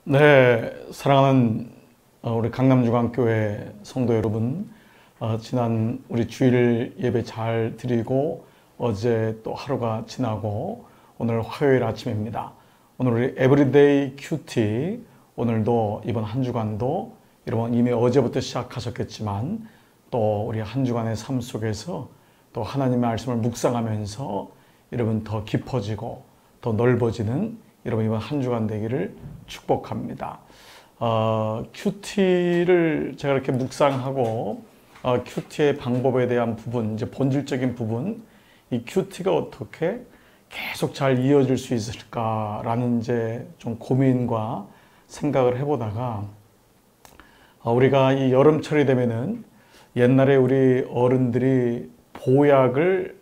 네, 사랑하는 우리 강남중앙교회 성도 여러분, 지난 우리 주일 예배 잘 드리고 어제 또 하루가 지나고 오늘 화요일 아침입니다. 오늘 우리 에브리데이 큐티, 오늘도 이번 한 주간도 여러분 이미 어제부터 시작하셨겠지만 또 우리 한 주간의 삶 속에서 또 하나님의 말씀을 묵상하면서 여러분 더 깊어지고 더 넓어지는 여러분 이번 한 주간 되기를 축복합니다. 큐티를 제가 이렇게 묵상하고 큐티의 방법에 대한 부분, 이제 본질적인 부분, 이 큐티가 어떻게 계속 잘 이어질 수 있을까라는 이제 좀 고민과 생각을 해보다가 우리가 이 여름철이 되면은 옛날에 우리 어른들이 보약을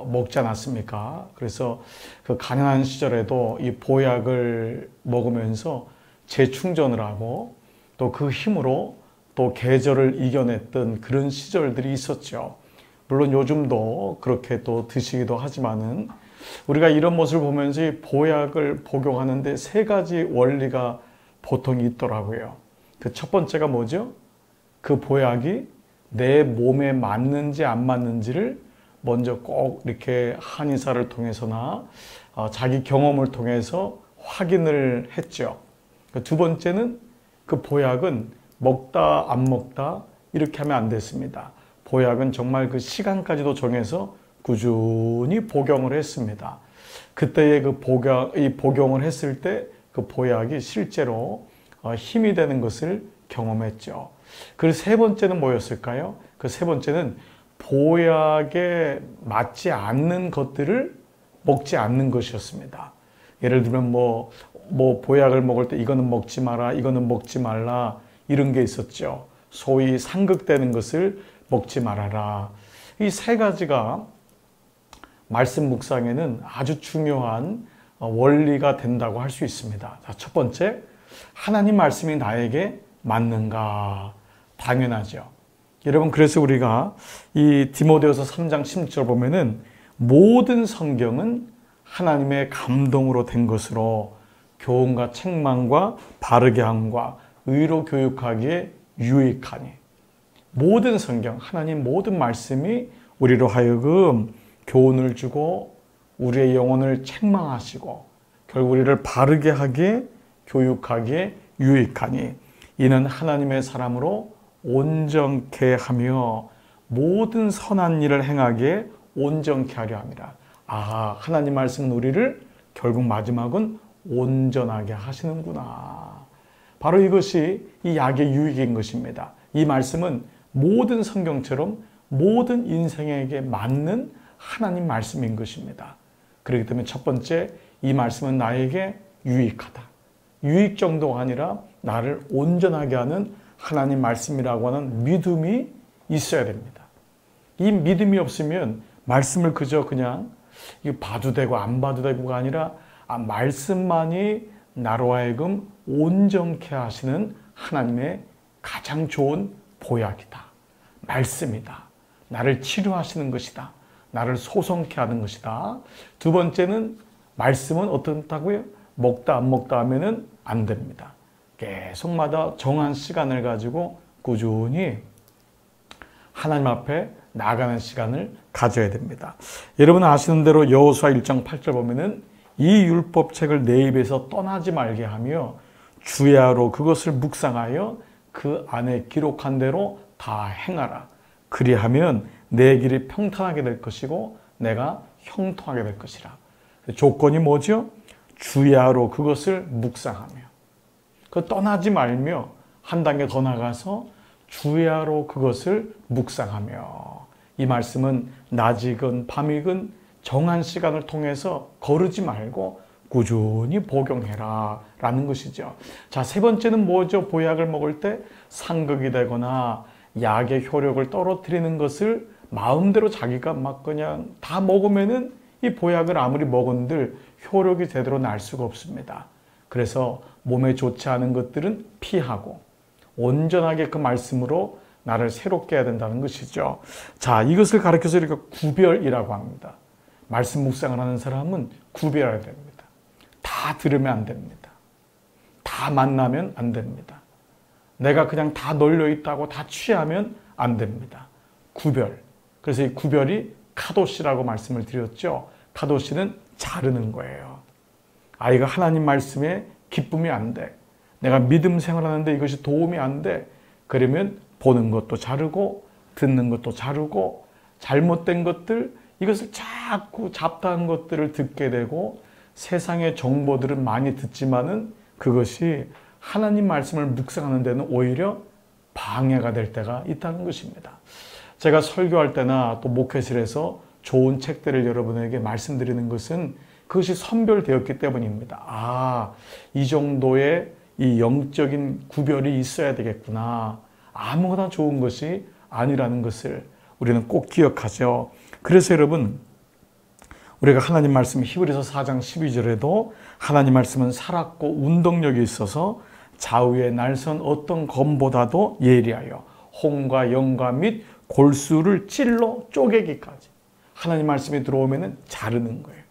먹지 않았습니까? 그래서 그 가난한 시절에도 이 보약을 먹으면서 재충전을 하고 또 그 힘으로 또 계절을 이겨냈던 그런 시절들이 있었죠. 물론 요즘도 그렇게 또 드시기도 하지만은 우리가 이런 모습을 보면서 이 보약을 복용하는데 세 가지 원리가 보통 있더라고요. 그 첫 번째가 뭐죠? 그 보약이 내 몸에 맞는지 안 맞는지를 먼저 꼭 이렇게 한의사를 통해서나 자기 경험을 통해서 확인을 했죠. 두 번째는 그 보약은 먹다 안 먹다 이렇게 하면 안 됐습니다. 보약은 정말 그 시간까지도 정해서 꾸준히 복용을 했습니다. 그때의 그 복용을 했을 때 그 보약이 실제로 힘이 되는 것을 경험했죠. 그리고 세 번째는 뭐였을까요? 그 세 번째는 보약에 맞지 않는 것들을 먹지 않는 것이었습니다. 예를 들면 뭐 보약을 먹을 때 이거는 먹지 마라, 이거는 먹지 말라 이런 게 있었죠. 소위 상극되는 것을 먹지 말아라. 이 세 가지가 말씀 묵상에는 아주 중요한 원리가 된다고 할 수 있습니다. 자, 첫 번째, 하나님 말씀이 나에게 맞는가? 당연하죠. 여러분, 그래서 우리가 이 디모데후서 3장 16절 보면은 모든 성경은 하나님의 감동으로 된 것으로 교훈과 책망과 바르게 함과 의로 교육하기에 유익하니. 모든 성경, 하나님 모든 말씀이 우리로 하여금 교훈을 주고 우리의 영혼을 책망하시고 결국 우리를 바르게 하기에 교육하기에 유익하니 이는 하나님의 사람으로 온전케 하며 모든 선한 일을 행하기에 온전케 하려 함이라. 하나님 말씀은 우리를 결국 마지막은 온전하게 하시는구나. 바로 이것이 이 약의 유익인 것입니다. 이 말씀은 모든 성경처럼 모든 인생에게 맞는 하나님 말씀인 것입니다. 그렇기 때문에 첫 번째, 이 말씀은 나에게 유익하다. 유익 정도가 아니라 나를 온전하게 하는 하나님 말씀이라고 하는 믿음이 있어야 됩니다. 이 믿음이 없으면 말씀을 그냥 봐도 되고 안 봐도 되고가 아니라 말씀만이 나로 하여금 온전케 하시는 하나님의 가장 좋은 보약이다. 말씀이다. 나를 치료하시는 것이다. 나를 소성케 하는 것이다. 두 번째는 말씀은 어떻다고요? 먹다 안 먹다 하면은 안 됩니다. 계속마다 정한 시간을 가지고 꾸준히 하나님 앞에 나아가는 시간을 가져야 됩니다. 여러분 아시는 대로 여호수아 1장 8절 보면은 이 율법책을 내 입에서 떠나지 말게 하며 주야로 그것을 묵상하여 그 안에 기록한 대로 다 행하라. 그리하면 내 길이 평탄하게 될 것이고 내가 형통하게 될 것이라. 조건이 뭐죠? 주야로 그것을 묵상하며 떠나지 말며 한 단계 더 나가서 주야로 그것을 묵상하며 이 말씀은 낮이건 밤이건 정한 시간을 통해서 거르지 말고 꾸준히 복용해라 라는 것이죠. 자, 세 번째는 뭐죠? 보약을 먹을 때 상극이 되거나 약의 효력을 떨어뜨리는 것을 마음대로 자기가 막 그냥 다 먹으면은 이 보약을 아무리 먹은들 효력이 제대로 날 수가 없습니다. 그래서 몸에 좋지 않은 것들은 피하고 온전하게 그 말씀으로 나를 새롭게 해야 된다는 것이죠. 자, 이것을 가르쳐서 이렇게 구별이라고 합니다. 말씀 묵상을 하는 사람은 구별해야 됩니다. 다 들으면 안 됩니다. 다 다 만나면 안 됩니다. 내가 그냥 다 널려 있다고 다 취하면 안 됩니다. 구별. 그래서 이 구별이 카도시라고 말씀을 드렸죠. 카도시는 자르는 거예요. 이거 하나님 말씀에 기쁨이 안 돼. 내가 믿음 생활하는데 이것이 도움이 안 돼. 그러면 보는 것도 자르고 듣는 것도 자르고 잘못된 것들, 이것을 자꾸 잡다한 것들을 듣게 되고 세상의 정보들은 많이 듣지만은 그것이 하나님 말씀을 묵상하는 데는 오히려 방해가 될 때가 있다는 것입니다. 제가 설교할 때나 또 목회실에서 좋은 책들을 여러분에게 말씀드리는 것은 그것이 선별되었기 때문입니다. 이 정도의 이 영적인 구별이 있어야 되겠구나. 아무거나 좋은 것이 아니라는 것을 우리는 꼭 기억하죠. 그래서 여러분, 우리가 하나님 말씀 히브리서 4장 12절에도 하나님 말씀은 살았고 운동력이 있어서 좌우의 날선 어떤 검보다도 예리하여 홍과 영과 및 골수를 찔러 쪼개기까지. 하나님 말씀이 들어오면 자르는 거예요.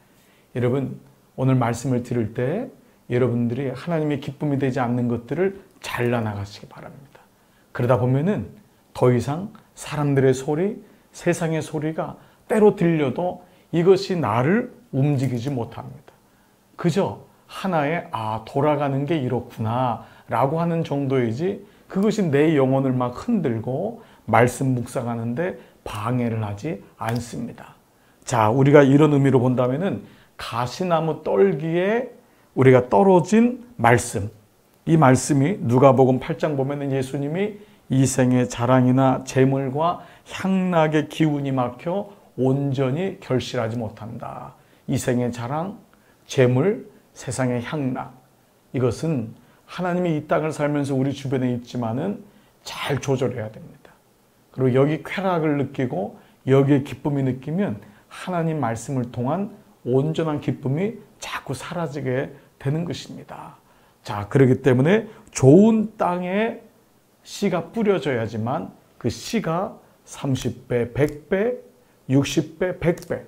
여러분, 오늘 말씀을 들을 때 여러분들이 하나님의 기쁨이 되지 않는 것들을 잘라나가시기 바랍니다. 그러다 보면은 더 이상 사람들의 소리, 세상의 소리가 때로 들려도 이것이 나를 움직이지 못합니다. 그저 하나의 돌아가는 게 이렇구나 라고 하는 정도이지 그것이 내 영혼을 막 흔들고 말씀 묵상하는데 방해를 하지 않습니다. 자, 우리가 이런 의미로 본다면은 가시나무 떨기에 우리가 떨어진 말씀, 이 말씀이 누가복음 8장 보면은 예수님이 이 생의 자랑이나 재물과 향락의 기운이 막혀 온전히 결실하지 못한다. 이 생의 자랑, 재물, 세상의 향락, 이것은 하나님이 이 땅을 살면서 우리 주변에 있지만은 잘 조절해야 됩니다. 그리고 여기 쾌락을 느끼고 여기에 기쁨이 느끼면 하나님 말씀을 통한 온전한 기쁨이 자꾸 사라지게 되는 것입니다. 자, 그렇기 때문에 좋은 땅에 씨가 뿌려져야지만 그 씨가 30배, 100배, 60배, 100배.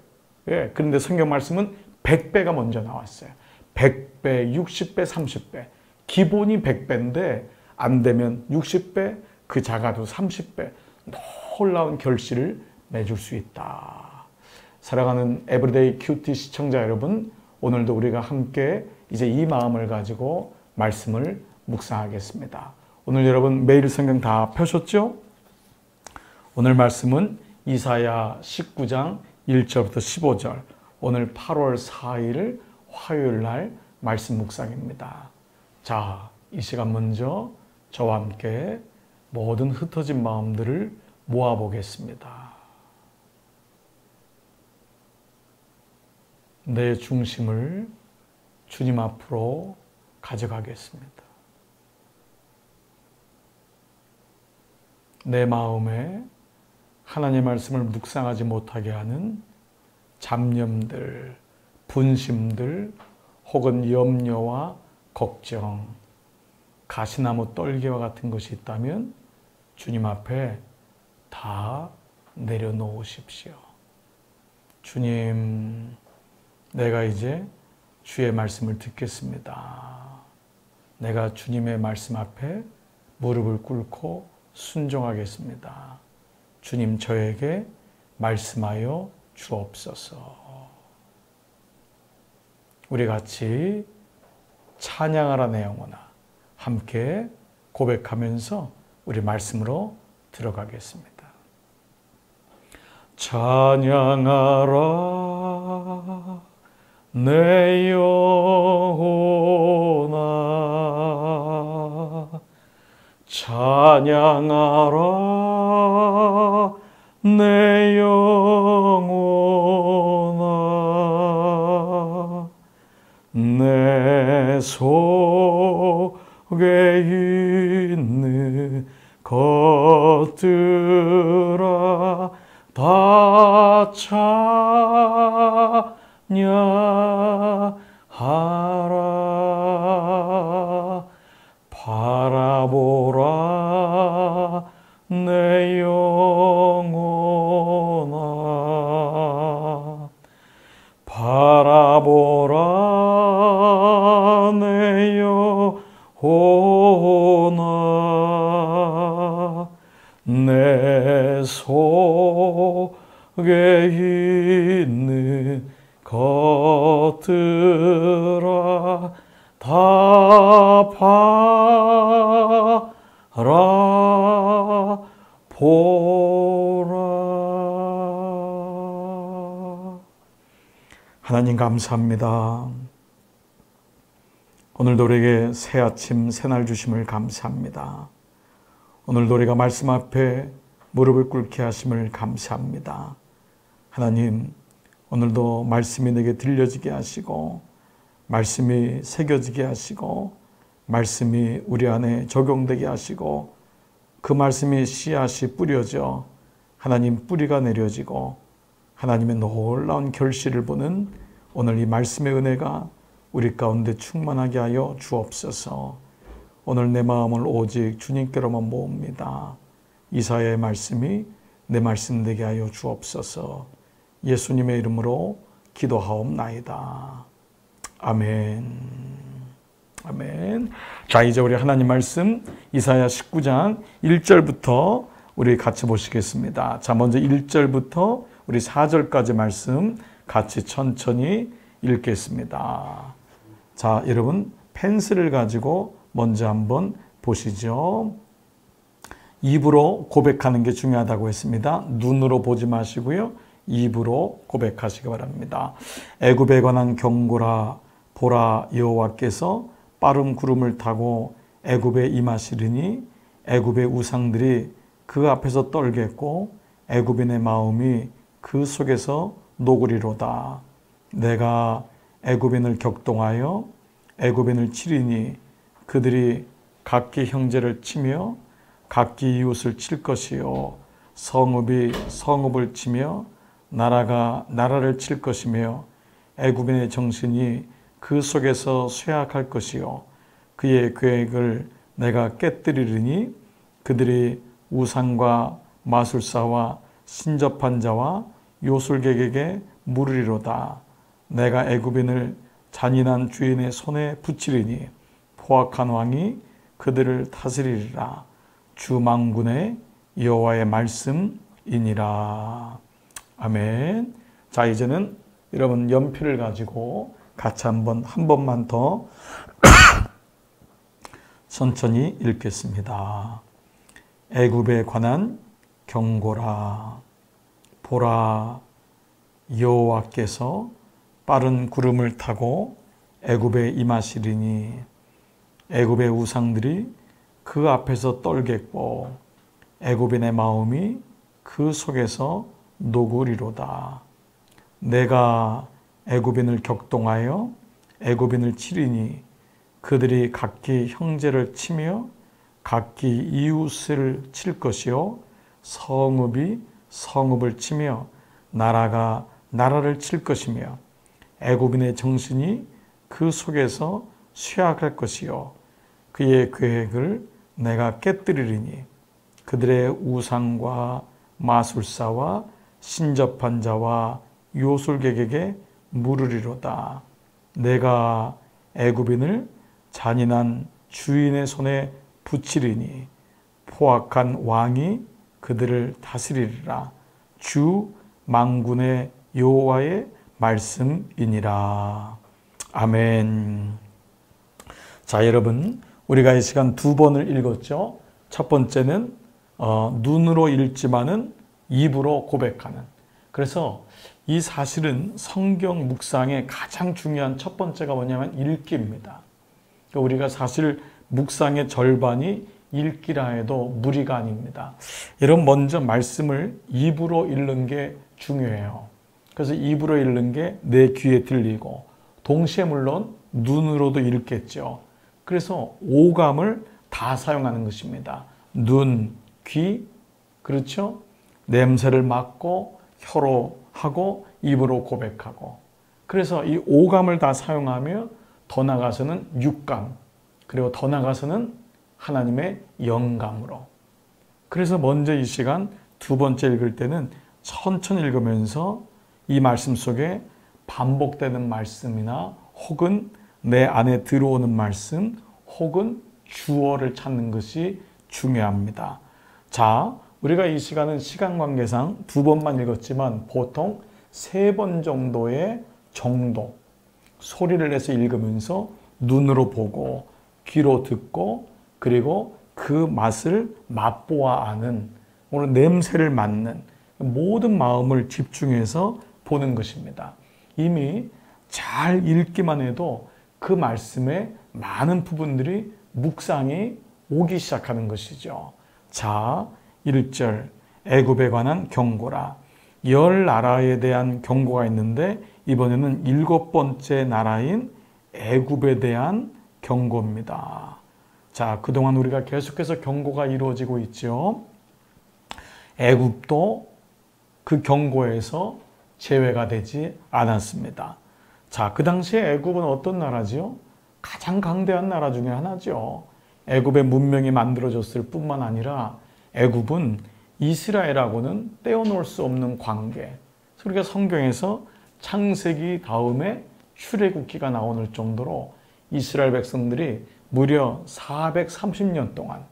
예, 그런데 성경 말씀은 100배가 먼저 나왔어요. 100배, 60배, 30배. 기본이 100배인데 안 되면 60배, 그 작아도 30배. 놀라운 결실을 맺을 수 있다. 사랑하는 에브리데이 큐티 시청자 여러분, 오늘도 우리가 함께 이제 이 마음을 가지고 말씀을 묵상하겠습니다. 오늘 여러분 매일 성경 다 펴셨죠? 오늘 말씀은 이사야 19장 1절부터 15절, 오늘 8월 4일 화요일 날 말씀 묵상입니다. 자, 이 시간 먼저 저와 함께 모든 흩어진 마음들을 모아보겠습니다. 내 중심을 주님 앞으로 가져가겠습니다. 내 마음에 하나님의 말씀을 묵상하지 못하게 하는 잡념들, 분심들, 혹은 염려와 걱정, 가시나무 떨기와 같은 것이 있다면 주님 앞에 다 내려놓으십시오. 주님, 내가 이제 주의 말씀을 듣겠습니다. 내가 주님의 말씀 앞에 무릎을 꿇고 순종하겠습니다. 주님, 저에게 말씀하여 주옵소서. 우리 같이 찬양하라 내 영혼아 함께 고백하면서 우리 말씀으로 들어가겠습니다. 찬양하라 내 영혼아, 찬양하라 내 영혼아, 내 속에 있는 것들아 다 찬양하라. 바라보라 내 영혼아, 바라보라 내 오나 내 속에 있는 것들아 다 봐라 보라. 하나님 감사합니다. 오늘도 우리에게 새 아침 새날 주심을 감사합니다. 오늘도 우리가 말씀 앞에 무릎을 꿇게 하심을 감사합니다. 하나님, 오늘도 말씀이 내게 들려지게 하시고 말씀이 새겨지게 하시고 말씀이 우리 안에 적용되게 하시고 그 말씀이 씨앗이 뿌려져 하나님 뿌리가 내려지고 하나님의 놀라운 결실을 보는 오늘 이 말씀의 은혜가 우리 가운데 충만하게 하여 주옵소서. 오늘 내 마음을 오직 주님께로만 모읍니다. 이사야의 말씀이 내 말씀 되게 하여 주옵소서. 예수님의 이름으로 기도하옵나이다. 아멘. 아멘. 자, 이제 우리 하나님 말씀 이사야 19장 1절부터 우리 같이 보시겠습니다. 자, 먼저 1절부터 우리 4절까지 말씀 같이 천천히 읽겠습니다. 자, 여러분 펜슬을 가지고 먼저 한번 보시죠. 입으로 고백하는 게 중요하다고 했습니다. 눈으로 보지 마시고요. 입으로 고백하시기 바랍니다. 애굽에 관한 경고라. 보라, 여호와께서 빠른 구름을 타고 애굽에 임하시리니 애굽의 우상들이 그 앞에서 떨겠고 애굽인의 마음이 그 속에서 녹으리로다. 내가 애굽인을 격동하여 애굽인을 치리니 그들이 각기 형제를 치며 각기 이웃을 칠 것이요 성읍이 성읍을 치며 나라가 나라를 칠 것이며 애굽인의 정신이 그 속에서 쇠약할 것이요 그의 계획을 내가 깨뜨리리니 그들이 우상과 마술사와 신접한 자와 요술객에게 물으리로다. 내가 애굽인을 잔인한 주인의 손에 붙이리니 포악한 왕이 그들을 다스리리라. 주 만군의 여호와의 말씀이니라. 아멘. 자, 이제는 여러분 연필을 가지고 같이 한 번만 더 천천히 읽겠습니다. 애굽에 관한 경고라. 보라, 여호와께서 빠른 구름을 타고 애굽에 임하시리니 애굽의 우상들이 그 앞에서 떨겠고 애굽인의 마음이 그 속에서 녹으리로다. 내가 애굽인을 격동하여 애굽인을 치리니 그들이 각기 형제를 치며 각기 이웃을 칠 것이요 성읍이 성읍을 치며 나라가 나라를 칠 것이며 애굽인의 정신이 그 속에서 쇠약할 것이요 그의 계획을 내가 깨뜨리리니 그들의 우상과 마술사와 신접한 자와 요술객에게 물으리로다. 내가 애굽인을 잔인한 주인의 손에 붙이리니 포악한 왕이 그들을 다스리리라. 주 만군의 여호와의 말씀이니라. 아멘. 자, 여러분 우리가 이 시간 두 번을 읽었죠. 첫 번째는 눈으로 읽지만은 입으로 고백하는. 그래서 이 사실은 성경 묵상의 가장 중요한 첫 번째가 뭐냐면 읽기입니다. 그러니까 우리가 사실 묵상의 절반이 읽기라 해도 무리가 아닙니다. 여러분 먼저 말씀을 입으로 읽는 게 중요해요. 그래서 입으로 읽는 게 내 귀에 들리고 동시에 물론 눈으로도 읽겠죠. 그래서 오감을 다 사용하는 것입니다. 눈, 귀, 그렇죠? 냄새를 맡고 혀로 하고 입으로 고백하고. 그래서 이 오감을 다 사용하며 더 나아가서는 육감, 그리고 더 나아가서는 하나님의 영감으로. 그래서 먼저 이 시간 두 번째 읽을 때는 천천히 읽으면서 이 말씀 속에 반복되는 말씀이나 혹은 내 안에 들어오는 말씀 혹은 주어를 찾는 것이 중요합니다. 자, 우리가 이 시간은 시간 관계상 2번만 읽었지만 보통 3번 정도의 정도, 소리를 내서 읽으면서 눈으로 보고 귀로 듣고 그리고 그 맛을 맛보아 아는, 오늘 냄새를 맡는 모든 마음을 집중해서 보는 것입니다. 이미 잘 읽기만 해도 그 말씀의 많은 부분들이 묵상이 오기 시작하는 것이죠. 자, 1절 애굽에 관한 경고라. 10나라에 대한 경고가 있는데 이번에는 7번째 나라인 애굽에 대한 경고입니다. 자, 그동안 우리가 계속해서 경고가 이루어지고 있죠. 애굽도 그 경고에서 제외가 되지 않았습니다. 자, 그 당시에 애굽은 어떤 나라지요? 가장 강대한 나라 중에 하나죠. 애굽의 문명이 만들어졌을 뿐만 아니라 애굽은 이스라엘하고는 떼어놓을 수 없는 관계. 그러니까 성경에서 창세기 다음에 출애굽기가 나오는 정도로 이스라엘 백성들이 무려 430년 동안,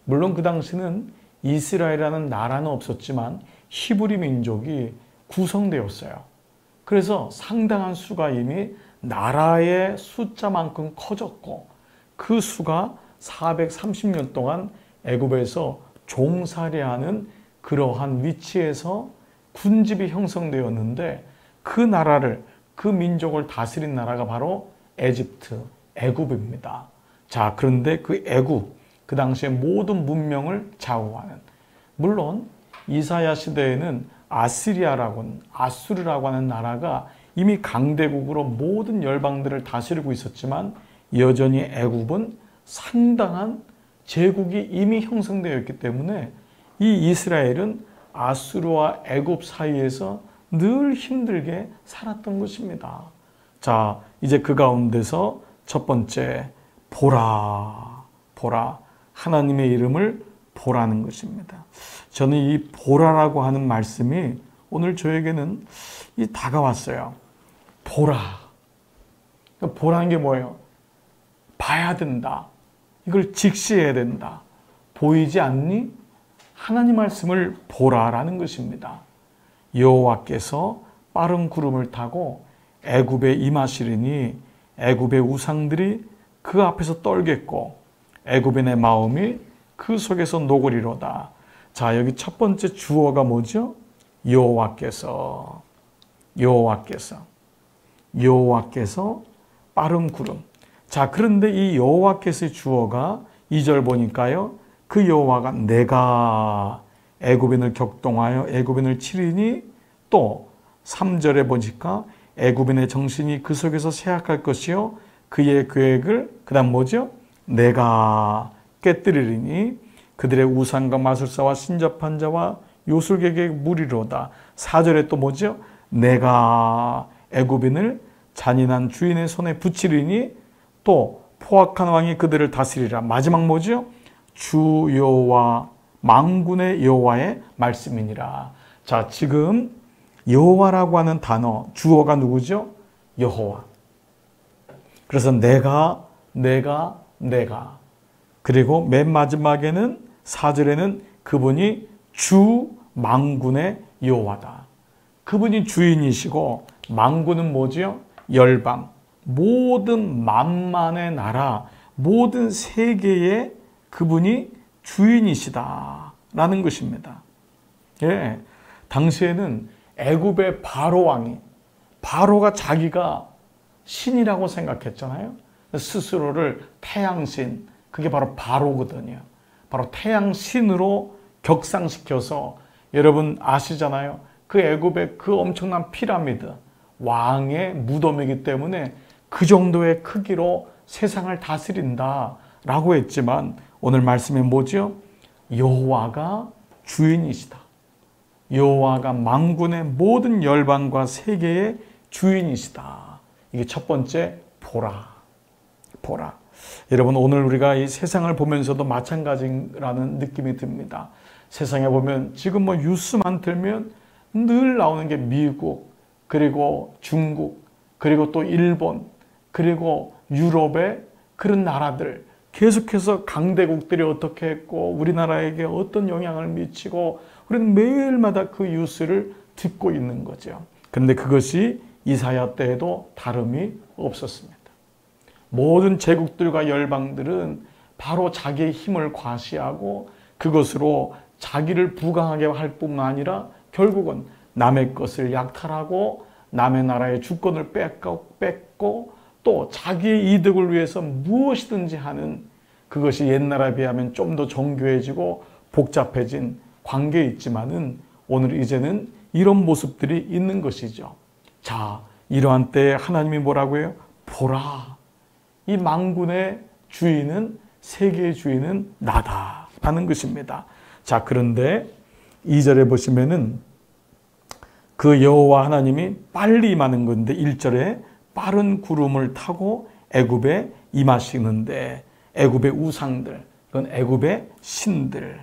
물론 그 당시는 이스라엘이라는 나라는 없었지만 히브리 민족이 구성되었어요. 그래서 상당한 수가 이미 나라의 숫자만큼 커졌고 그 수가 430년 동안 애굽에서 종살이하는 그러한 위치에서 군집이 형성되었는데 그 나라를, 그 민족을 다스린 나라가 바로 에집트, 애굽입니다. 자, 그런데 그 애굽, 그 당시에 모든 문명을 좌우하는, 물론 이사야 시대에는 아수르라고 하는 나라가 이미 강대국으로 모든 열방들을 다스리고 있었지만 여전히 애굽은 상당한 제국이 이미 형성되어 있기 때문에 이 이스라엘은 아수르와 애굽 사이에서 늘 힘들게 살았던 것입니다. 자, 이제 그 가운데서 첫 번째, 보라. 하나님의 이름을 보라는 것입니다. 저는 이 보라라고 하는 말씀이 오늘 저에게는 다가왔어요. 보라. 보라는 게 뭐예요? 봐야 된다. 이걸 직시해야 된다. 보이지 않니? 하나님 말씀을 보라라는 것입니다. 여호와께서 빠른 구름을 타고 애굽에 임하시리니 애굽의 우상들이 그 앞에서 떨겠고 애굽인의 마음이 그 속에서 녹으리로다. 자, 여기 첫 번째 주어가 뭐죠? 여호와께서 빠른 구름. 자, 그런데 이 여호와께서의 주어가 2절 보니까요. 그 여호와가 내가 애굽인을 격동하여 애굽인을 치리니, 또 3절에 보니까 애굽인의 정신이 그 속에서 쇠약할 것이요 그의 계획을, 그 다음 뭐죠? 내가 깨뜨리리니 그들의 우상과 마술사와 신접한 자와 요술객의 무리로다. 4절에 또 뭐죠? 내가 애굽인을 잔인한 주인의 손에 붙이리니 또 포악한 왕이 그들을 다스리라. 마지막 뭐죠? 주 여호와 만군의 여호와의 말씀이니라. 자, 지금 여호와라고 하는 단어, 주어가 누구죠? 여호와. 그래서 내가. 그리고 맨 마지막에는 4절에는 그분이 주 만군의 여호와다. 그분이 주인이시고 만군은 뭐지요? 열방, 모든 만만의 나라, 모든 세계의 그분이 주인이시다라는 것입니다. 예, 당시에는 애굽의 바로 왕이, 바로가 자기가 신이라고 생각했잖아요. 스스로를 태양신, 그게 바로 바로거든요. 바로 태양신으로 격상시켜서, 여러분 아시잖아요. 그 애굽의 그 엄청난 피라미드, 왕의 무덤이기 때문에 그 정도의 크기로 세상을 다스린다라고 했지만 오늘 말씀에 뭐죠? 여호와가 주인이시다. 여호와가 만군의 모든 열방과 세계의 주인이시다. 이게 첫 번째 보라. 여러분, 오늘 우리가 이 세상을 보면서도 마찬가지라는 느낌이 듭니다. 세상에 보면 지금 뭐 뉴스만 들면 늘 나오는 게 미국, 그리고 중국, 그리고 또 일본, 그리고 유럽의 그런 나라들, 계속해서 강대국들이 어떻게 했고 우리나라에게 어떤 영향을 미치고 우리는 매일마다 그 뉴스를 듣고 있는 거죠. 그런데 그것이 이사야 때에도 다름이 없었습니다. 모든 제국들과 열방들은 바로 자기의 힘을 과시하고 그것으로 자기를 부강하게 할 뿐만 아니라 결국은 남의 것을 약탈하고 남의 나라의 주권을 뺏고 또 자기의 이득을 위해서 무엇이든지 하는, 그것이 옛날에 비하면 좀 더 정교해지고 복잡해진 관계에 있지만은 오늘 이제는 이런 모습들이 있는 것이죠. 자, 이러한 때에 하나님이 뭐라고 해요? 보라, 이 만군의 주인은, 세계의 주인은 나다 라는 것입니다. 자, 그런데 2절에 보시면은 그 여호와 하나님이 빨리 임하는 건데 1절에 빠른 구름을 타고 애굽에 임하시는데, 애굽의 우상들, 그건 애굽의 신들,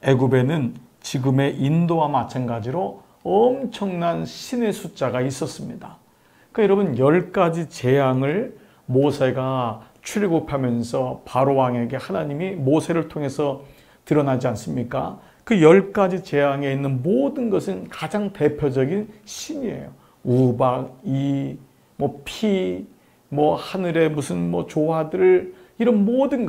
애굽에는 지금의 인도와 마찬가지로 엄청난 신의 숫자가 있었습니다. 그러니까 여러분 10가지 재앙을 모세가 출애굽하면서 바로 왕에게 하나님이 모세를 통해서 드러나지 않습니까? 그 10가지 재앙에 있는 모든 것은 가장 대표적인 신이에요. 우박, 피, 하늘의 무슨 조화들, 이런 모든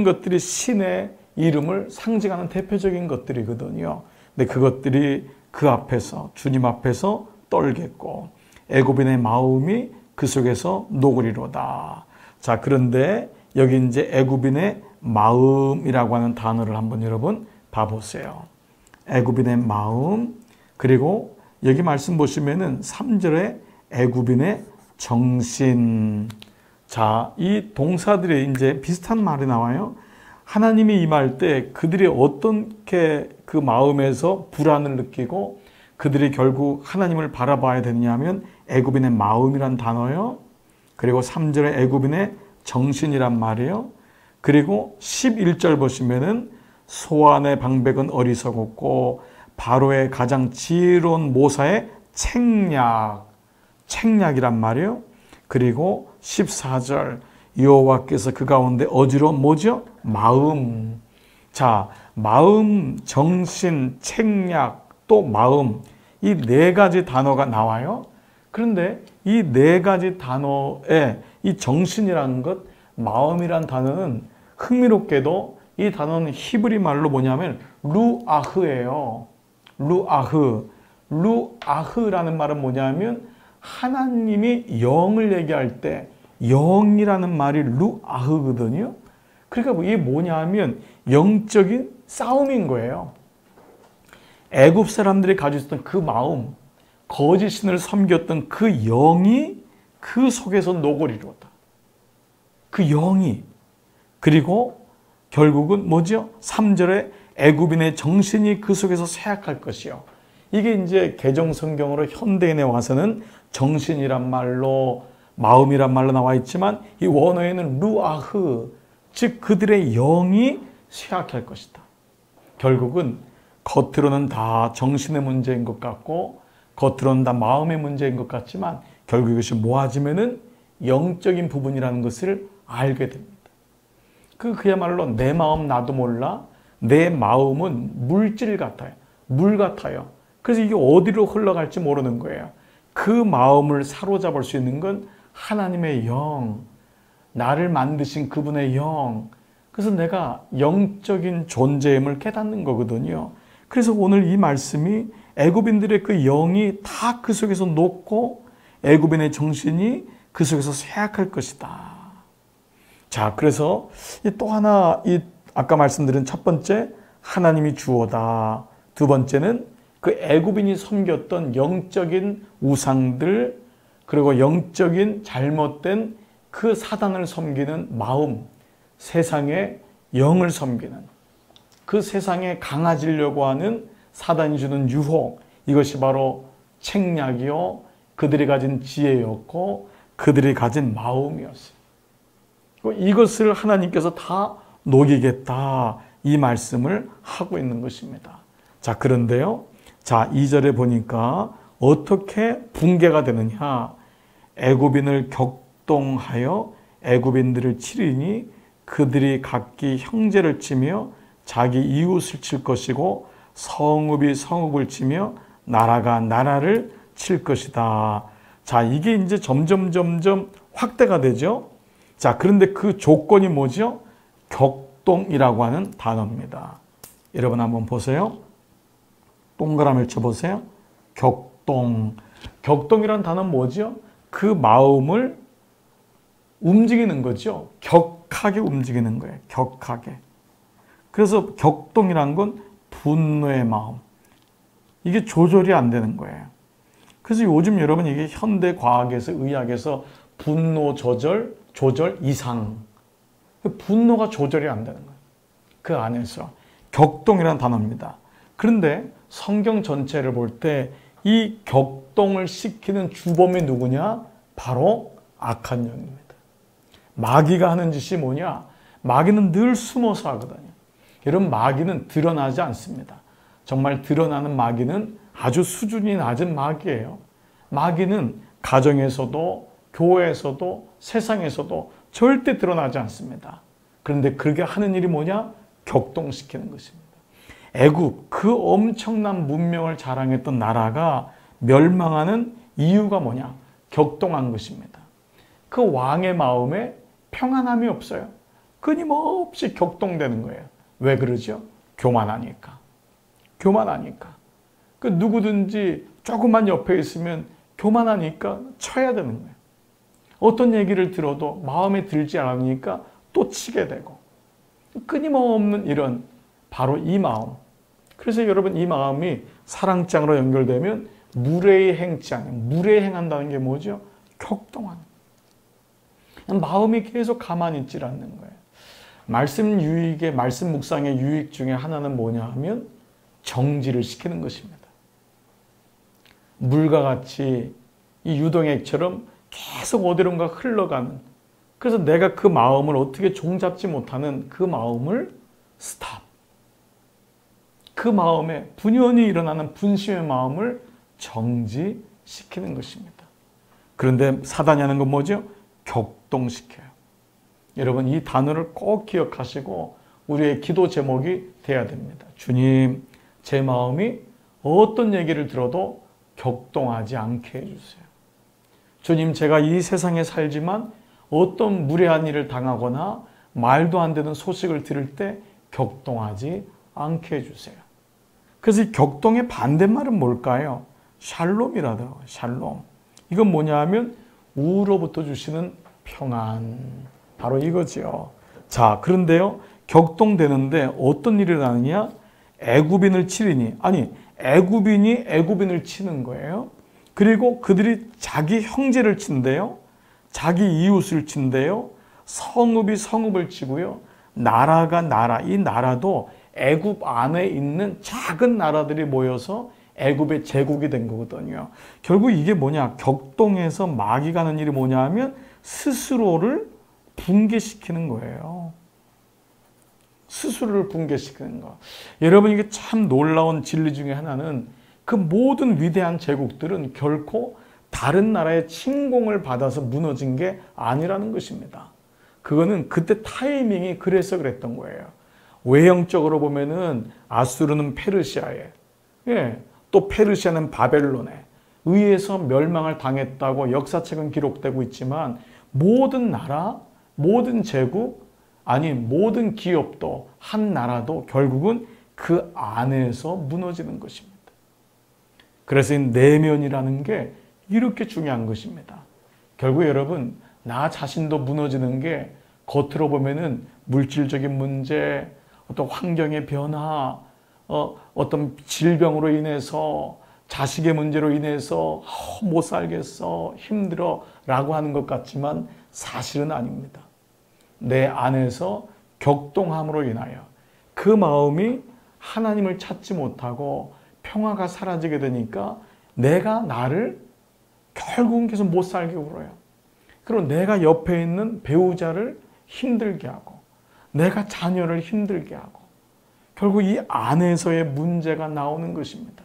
것들이 신의 이름을 상징하는 대표적인 것들이거든요. 근데 그것들이 그 앞에서, 주님 앞에서 떨겠고 애굽인의 마음이 그 속에서 녹으리로다. 자, 그런데 여기 이제 애굽인의 마음이라고 하는 단어를 한번 여러분 봐보세요. 애굽인의 마음, 그리고 여기 말씀 보시면은 3절에 애굽인의 정신. 자, 이 동사들이 이제 비슷한 말이 나와요. 하나님이 임할 때 그들이 어떻게 그 마음에서 불안을 느끼고 그들이 결국 하나님을 바라봐야 되느냐 하면 애굽인의 마음이란 단어요. 그리고 3절에 애굽인의 정신이란 말이에요. 그리고 11절 보시면은 소안의 방백은 어리석었고 바로의 가장 지혜로운 모사의 책략이란 말이에요. 그리고 14절 여호와께서 그 가운데 어지러운 뭐죠? 마음. 자, 마음, 정신, 책략, 또 마음, 이 4가지 단어가 나와요. 그런데 이 4가지 단어에 이 정신이라는 것, 마음이란 단어는 흥미롭게도 이 단어는 히브리 말로 뭐냐면 루아흐예요. 루아흐라는 말은 뭐냐면 하나님이 영을 얘기할 때 영이라는 말이 루아흐거든요. 그러니까 이게 뭐냐면 영적인 싸움인 거예요. 애굽 사람들이 가지고 있었던 그 마음, 거짓 신을 섬겼던 그 영이 그 속에서 녹으리로다. 그 영이. 그리고 결국은 뭐죠? 3절에 애굽인의 정신이 그 속에서 쇠약할 것이요. 이게 이제 개정성경으로 현대인에 와서는 정신이란 말로, 마음이란 말로 나와 있지만 이 원어에는 루아흐, 즉 그들의 영이 쇠약할 것이다. 결국은 겉으로는 다 정신의 문제인 것 같고 겉으로는 다 마음의 문제인 것 같지만 결국 이것이 모아지면은 영적인 부분이라는 것을 알게 됩니다. 그야말로 내 마음 나도 몰라. 내 마음은 물질 같아요. 물 같아요. 그래서 이게 어디로 흘러갈지 모르는 거예요. 그 마음을 사로잡을 수 있는 건 하나님의 영, 나를 만드신 그분의 영. 그래서 내가 영적인 존재임을 깨닫는 거거든요. 그래서 오늘 이 말씀이 애굽인들의 그 영이 다 그 속에서 녹고 애굽인의 정신이 그 속에서 쇠약할 것이다. 자, 그래서 또 하나, 아까 말씀드린 첫 번째, 하나님이 주어다. 두 번째는 그 애굽인이 섬겼던 영적인 우상들, 그리고 영적인 잘못된 그 사단을 섬기는 마음, 세상의 영을 섬기는, 그 세상에 강해지려고 하는 사단이 주는 유혹, 이것이 바로 책략이요, 그들이 가진 지혜였고 그들이 가진 마음이었어요. 이것을 하나님께서 다 녹이겠다, 이 말씀을 하고 있는 것입니다. 자, 그런데요, 자, 2절에 보니까 어떻게 붕괴가 되느냐. 애굽인을 격동하여 애굽인들을 치리니 그들이 각기 형제를 치며 자기 이웃을 칠 것이고 성읍이 성읍을 치며 나라가 나라를 칠 것이다. 자, 이게 이제 점점 확대가 되죠. 자, 그런데 그 조건이 뭐죠? 격동이라고 하는 단어입니다. 여러분 한번 보세요. 동그라미를 쳐보세요. 격동. 격동이라는 단어는 뭐죠? 그 마음을 움직이는 거죠. 격하게 움직이는 거예요. 격하게. 그래서 격동이란 건 분노의 마음. 이게 조절이 안 되는 거예요. 그래서 요즘 여러분 이게 현대 과학에서 의학에서 분노 조절 이상. 분노가 조절이 안 되는 거예요. 그 안에서. 격동이라는 단어입니다. 그런데 성경 전체를 볼 때 이 격동을 시키는 주범이 누구냐? 바로 악한 영입니다. 마귀가 하는 짓이 뭐냐? 마귀는 늘 숨어서 하거든요. 여러분, 마귀는 드러나지 않습니다. 정말 드러나는 마귀는 아주 수준이 낮은 마귀예요. 마귀는 가정에서도 교회에서도 세상에서도 절대 드러나지 않습니다. 그런데 그렇게 하는 일이 뭐냐? 격동시키는 것입니다. 애굽, 그 엄청난 문명을 자랑했던 나라가 멸망하는 이유가 뭐냐? 격동한 것입니다. 그 왕의 마음에 평안함이 없어요. 끊임없이 격동되는 거예요. 왜 그러죠? 교만하니까. 교만하니까. 그 누구든지 조금만 옆에 있으면 교만하니까 쳐야 되는 거예요. 어떤 얘기를 들어도 마음에 들지 않으니까 또 치게 되고. 끊임없는 이런 바로 이 마음. 그래서 여러분, 이 마음이 사랑장으로 연결되면 무례행한다는 게 뭐죠? 격동하는. 마음이 계속 가만히 있질 않는 거예요. 말씀 묵상의 유익 중에 하나는 뭐냐 하면 정지를 시키는 것입니다. 물과 같이 이 유동액처럼 계속 어디론가 흘러가는, 그래서 내가 그 마음을 어떻게 종잡지 못하는 그 마음을 스탑. 그 마음에 분연히 일어나는 분심의 마음을 정지시키는 것입니다. 그런데 사단이 하는 건 뭐죠? 격동시켜요. 여러분, 이 단어를 꼭 기억하시고 우리의 기도 제목이 돼야 됩니다. 주님, 제 마음이 어떤 얘기를 들어도 격동하지 않게 해주세요. 주님, 제가 이 세상에 살지만 어떤 무례한 일을 당하거나 말도 안 되는 소식을 들을 때 격동하지 않게 해주세요. 그래서 이 격동의 반대말은 뭘까요? 샬롬이라더라고요. 샬롬. 이건 뭐냐 하면 우로부터 주시는 평안. 바로 이거죠. 자, 그런데요, 격동되는데 어떤 일이 일어나느냐? 애굽인을 치리니. 아니, 애굽인이 애굽인을 치는 거예요. 그리고 그들이 자기 형제를 친대요. 자기 이웃을 친대요. 성읍이 성읍을 치고요. 나라가 나라. 이 나라도 애굽 안에 있는 작은 나라들이 모여서 애굽의 제국이 된 거거든요. 결국 이게 뭐냐? 격동해서 마귀가 하는 일이 뭐냐 하면 스스로를 붕괴시키는 거예요. 스스로를 붕괴시키는 거. 여러분, 이게 참 놀라운 진리 중에 하나는 그 모든 위대한 제국들은 결코 다른 나라의 침공을 받아서 무너진 게 아니라는 것입니다. 그거는 그때 타이밍이 그래서 그랬던 거예요. 외형적으로 보면은 아수르는 페르시아에, 또 페르시아는 바벨론에 의해서 멸망을 당했다고 역사책은 기록되고 있지만 모든 나라, 모든 제국, 아니 모든 기업도 한 나라도 결국은 그 안에서 무너지는 것입니다. 그래서 이 내면이라는 게 이렇게 중요한 것입니다. 결국 여러분, 나 자신도 무너지는 게 겉으로 보면은 물질적인 문제, 어떤 환경의 변화, 어떤 질병으로 인해서, 자식의 문제로 인해서 못 살겠어, 힘들어 라고 하는 것 같지만 사실은 아닙니다. 내 안에서 격동함으로 인하여 그 마음이 하나님을 찾지 못하고 평화가 사라지게 되니까 내가 나를 결국은 계속 못 살게 굴어요. 그리고 내가 옆에 있는 배우자를 힘들게 하고 내가 자녀를 힘들게 하고 결국 이 안에서의 문제가 나오는 것입니다.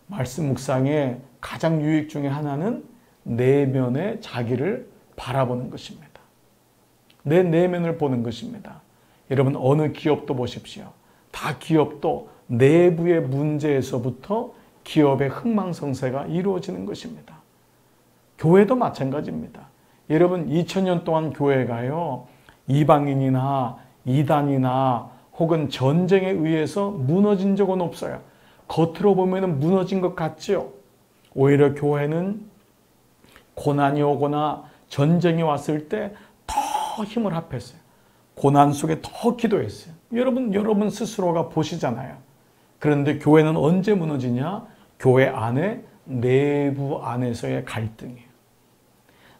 말씀 묵상의 가장 유익 중에 하나는 내면의 자기를 바라보는 것입니다. 내 내면을 보는 것입니다. 여러분 어느 기업도 보십시오. 다 기업도 내부의 문제에서부터 기업의 흥망성쇠가 이루어지는 것입니다. 교회도 마찬가지입니다. 여러분 2000년 동안 교회가요, 이방인이나 이단이나 혹은 전쟁에 의해서 무너진 적은 없어요. 겉으로 보면 무너진 것 같지요. 오히려 교회는 고난이 오거나 전쟁이 왔을 때 더 힘을 합했어요. 고난 속에 더 기도했어요. 여러분 스스로가 보시잖아요. 그런데 교회는 언제 무너지냐? 교회 안에 내부 안에서의 갈등이에요.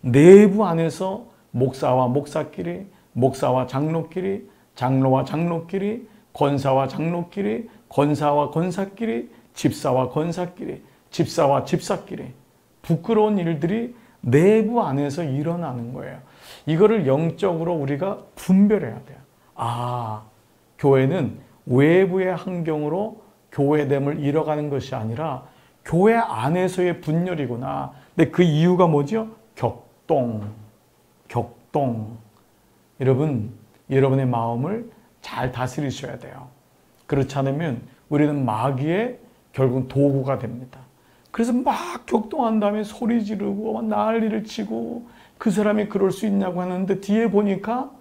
내부 안에서 목사와 목사끼리, 목사와 장로끼리, 장로와 장로끼리, 권사와 장로끼리, 권사와 권사끼리, 집사와 권사끼리, 집사와 집사끼리, 부끄러운 일들이 내부 안에서 일어나는 거예요. 이거를 영적으로 우리가 분별해야 돼요. 아, 교회는 외부의 환경으로 교회됨을 잃어가는 것이 아니라 교회 안에서의 분열이구나. 근데 그 이유가 뭐죠? 격동. 여러분의 마음을 잘 다스리셔야 돼요. 그렇지 않으면 우리는 마귀의 결국 도구가 됩니다. 그래서 막 격동한 다음에 소리 지르고 막 난리를 치고 그 사람이 그럴 수 있냐고 하는데 뒤에 보니까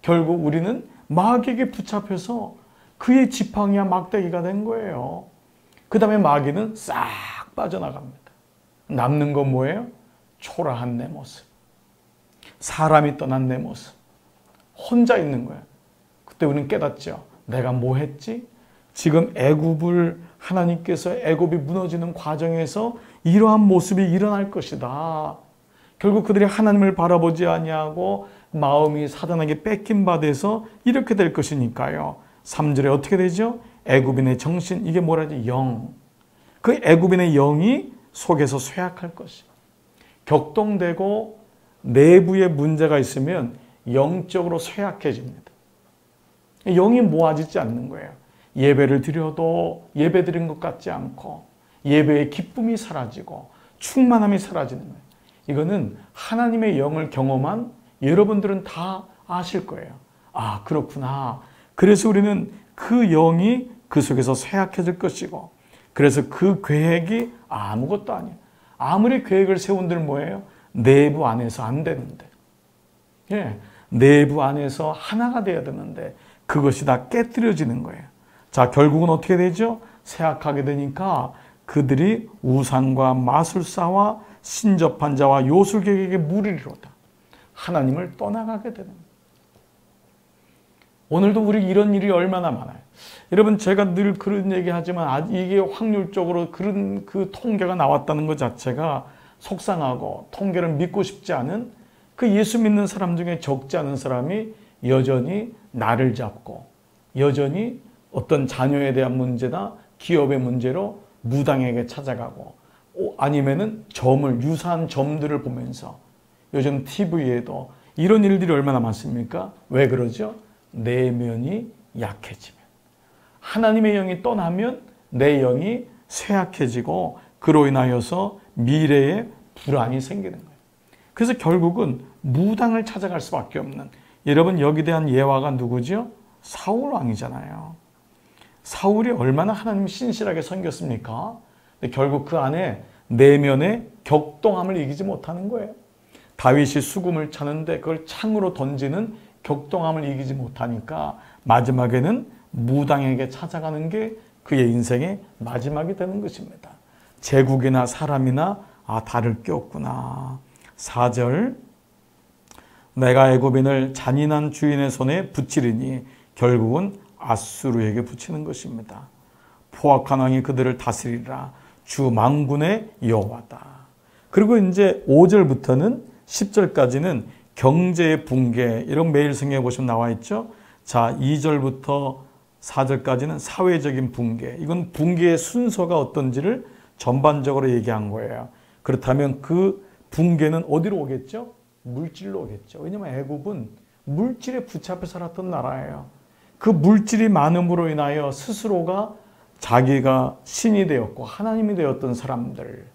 결국 우리는 마귀에게 붙잡혀서 그의 지팡이와 막대기가 된 거예요. 그 다음에 마귀는 싹 빠져나갑니다. 남는 건 뭐예요? 초라한 내 모습. 사람이 떠난 내 모습. 혼자 있는 거예요. 그때 우리는 깨닫죠. 내가 뭐 했지? 지금 애굽을 하나님께서 애굽이 무너지는 과정에서 이러한 모습이 일어날 것이다. 결국 그들이 하나님을 바라보지 아니하고 마음이 사단에게 뺏긴 바 돼서 이렇게 될 것이니까요. 3절에 어떻게 되죠? 애굽인의 정신, 이게 뭐라지? 영. 그 애굽인의 영이 속에서 쇠약할 것이. 격동되고 내부에 문제가 있으면 영적으로 쇠약해집니다. 영이 모아지지 않는 거예요. 예배를 드려도 예배 드린 것 같지 않고 예배의 기쁨이 사라지고 충만함이 사라지는 거예요. 이거는 하나님의 영을 경험한 여러분들은 다 아실 거예요. 아, 그렇구나. 그래서 우리는 그 영이 그 속에서 쇠약해질 것이고, 그래서 그 계획이 아무것도 아니에요. 아무리 계획을 세운들 뭐예요? 내부 안에서 안 되는데. 예, 내부 안에서 하나가 돼야 되는데 그것이 다 깨뜨려지는 거예요. 자, 결국은 어떻게 되죠? 쇠약하게 되니까 그들이 우상과 마술사와 신접한 자와 요술객에게 물으리로다. 하나님을 떠나가게 되는 거예요. 오늘도 우리 이런 일이 얼마나 많아요. 여러분, 제가 늘 그런 얘기 하지만 이게 확률적으로 그런 그 통계가 나왔다는 것 자체가 속상하고 통계를 믿고 싶지 않은 그 예수 믿는 사람 중에 적지 않은 사람이 여전히 나를 잡고 여전히 어떤 자녀에 대한 문제나 기업의 문제로 무당에게 찾아가고 아니면은 유사한 점들을 보면서 요즘 TV에도 이런 일들이 얼마나 많습니까? 왜 그러죠? 내면이 약해지면. 하나님의 영이 떠나면 내 영이 쇠약해지고 그로 인하여서 미래에 불안이 생기는 거예요. 그래서 결국은 무당을 찾아갈 수밖에 없는, 여러분 여기 대한 예화가 누구죠? 사울 왕이잖아요. 사울이 얼마나 하나님 신실하게 섬겼습니까? 근데 결국 그 안에 내면의 격동함을 이기지 못하는 거예요. 다윗이 수금을 차는데 그걸 창으로 던지는 격동함을 이기지 못하니까 마지막에는 무당에게 찾아가는 게 그의 인생의 마지막이 되는 것입니다. 제국이나 사람이나 다를 게 없구나. 4절, 내가 애굽인을 잔인한 주인의 손에 붙이리니 결국은 아수르에게 붙이는 것입니다. 포악한 왕이 그들을 다스리라. 주 만군의 여호와다. 그리고 이제 5절부터는 10절까지는 경제의 붕괴, 이런 매일 성경에 보시면 나와 있죠. 자, 2절부터 4절까지는 사회적인 붕괴. 이건 붕괴의 순서가 어떤지를 전반적으로 얘기한 거예요. 그렇다면 그 붕괴는 어디로 오겠죠? 물질로 오겠죠. 왜냐하면 애굽은 물질에 붙잡혀 살았던 나라예요. 그 물질이 많음으로 인하여 스스로가 자기가 신이 되었고 하나님이 되었던 사람들.